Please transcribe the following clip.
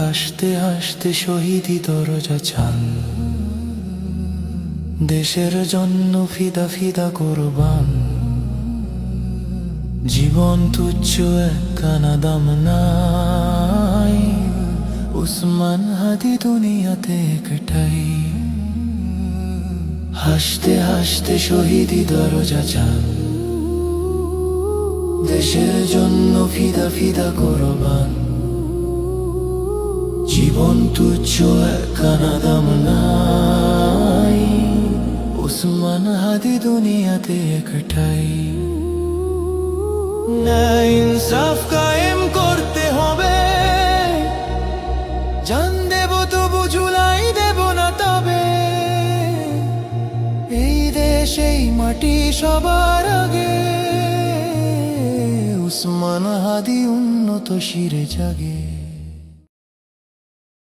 হাসতে হাসতে শহীদি দরজা চান, দেশের জন্য ফিদা ফিদা কোরবান। জীবন তুচ্ছ একখানা দাম নাই, উসমান হাদি দুনিয়াতে একটাই। হাসতে হাসতে শহীদি দরজা চান, দেশের জন্য ফিদা ফিদা কোরবান। জীবন তুচ্ছ একখানা দাম নাই, উসমান হাদি দুনিয়াতে একটাই। ন্যায় ইনসাফ কায়েম করতে হবে, জান দেব তবু ঝুলাই দেব না তবে। এই দেশ এই মাটি সবার আগে, উসমান হাদি উন্নত শিরে জাগে।